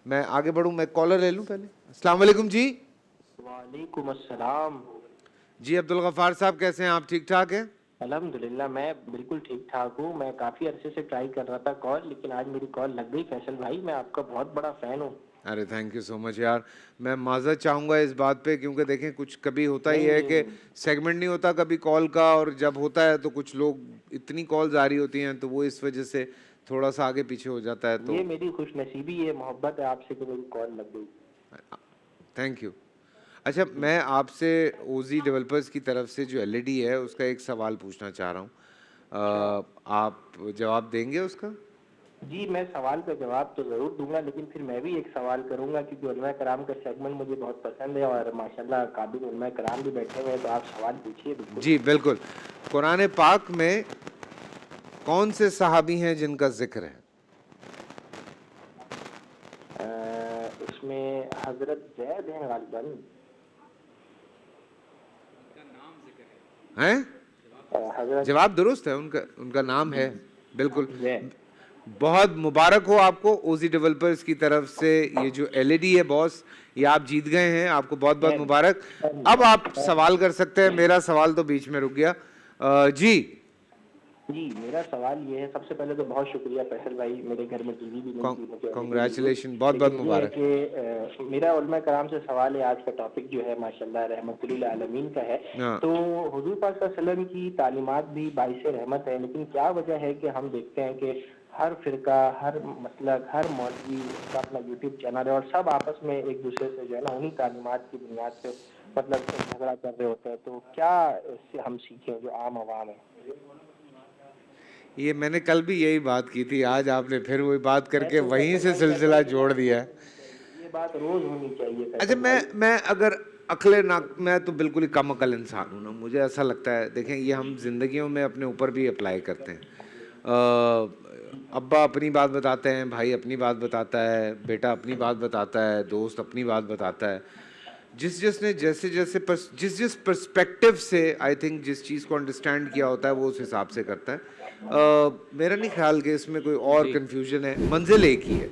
میں آگے بڑھوں, میں کالر لے لوں پہلے. السلام علیکم جی. وعلیکم السلام. جی عبدالغفار صاحب کیسے ہیں آپ, ٹھیک ٹھاک ہیں؟ الحمدللہ میں بالکل ٹھیک ٹھاک ہوں. میں کافی عرصے سے ٹرائی کر رہا تھا کال, لیکن آج میری کال لگ گئی. فیصل بھائی میں آپ کا بہت بڑا فین ہوں. ارے تھینک یو سو مچ یار. میں معذرت چاہوں گا اس بات پہ, کیونکہ دیکھیں کچھ کبھی ہوتا ہی نہیں ہے نہیں کہ نہیں. سیگمنٹ نہیں ہوتا کبھی کال کا, اور جب ہوتا ہے تو کچھ لوگ اتنی کالز آ رہی ہوتی ہیں تو وہ اس وجہ سے تھوڑا سا آگے پیچھے ہو جاتا ہے. تو یہ میری خوش نصیبی, یہ محبت ہے آپ سے کہ میری کال لگ گئی. Thank you. اچھا میں آپ سے اوزی ڈیولپرز کی طرف سے جو ایل ای ڈی ہے اس کا ایک سوال پوچھنا چاہ رہا ہوں, آپ جواب دیں گے اس کا؟ جی میں سوال کا جواب تو ضرور دوں گا, لیکن پھر میں بھی ایک سوال کروں گا کیونکہ علماء کرام کا سیگمنٹ مجھے بہت پسند ہے اور ماشاءاللہ قابل علماء کرام بھی بیٹھے ہوئے ہیں, تو آپ سوال پوچھیے. بالکل جی بالکل. قرآن پاک میں کون سے صحابی ہیں جن کا ذکر ہے؟ اس میں حضرت زید ہیں غالباً. ہیں حضرت جواب درست ہے, ان کا نام جی ہے بالکل. زید. بہت مبارک ہو آپ کو اوزی ڈیولپرز کی طرف سے. یہ جو ایل ای ڈی ہے باس, یہ آپ جیت گئے ہیں, آپ کو بہت بہت مبارک. اب آپ سوال کر سکتے ہیں. میرا سوال تو بیچ میں رک گیا. جی جی میرا سوال یہ ہے, سب سے پہلے تو بہت شکریہ فیصل بھائی, میرے گھر میں ٹی وی بھی نہیں تھی مجھے ایل ای ڈی مل گئی. کنگریچولیشن, بہت بہت لیکن یہ ہے مبارک. کہ میرا علماء کرام سے سوال ہے, آج کا ٹاپک جو ہے ماشاءاللہ رحمت للعالمین کا ہے. ہاں تو حضور پاک صلی اللہ علیہ وسلم کی تعلیمات بھی باعث رحمت ہے, لیکن کیا وجہ ہے کہ ہم دیکھتے ہیں کہ ہر فرقہ, ہر مسلک, ہر مولوی اس کا اپنا یوٹیوب چینل ہے اور سب آپس میں ایک دوسرے سے جو ہے نا انہی تعلیمات کی بنیاد پہ مطلب جھگڑا کر رہے ہوتے ہیں. تو کیا اس سے ہم سیکھیں جو عام عوام ہے؟ یہ میں نے کل بھی یہی بات کی تھی, آج آپ نے پھر وہی بات کر میں کے تو وہیں فیصل سے بھائی کہتا سلسلہ ہوں کہ جوڑ دیا ہے. یہ بات روز ہونی چاہیے اچھا فیصل بھائی. میں اگر عقل میں تو بالکل ہی کم عقل انسان ہوں نا, مجھے ایسا لگتا ہے. دیکھیں یہ ہم زندگیوں میں اپنے اوپر بھی اپلائی کرتے ہیں. ابا اپنی بات بتاتے ہیں, بھائی اپنی بات بتاتا ہے, بیٹا اپنی بات بتاتا ہے, دوست اپنی بات بتاتا ہے. جس نے جیسے جس پرسپیکٹو سے آئی تھنک جس چیز کو انڈرسٹینڈ کیا ہوتا ہے وہ اس حساب سے کرتا ہے. میرا نہیں خیال کہ اس میں کوئی اور جی کنفیوژن ہے, منزل ایک ہی ہے.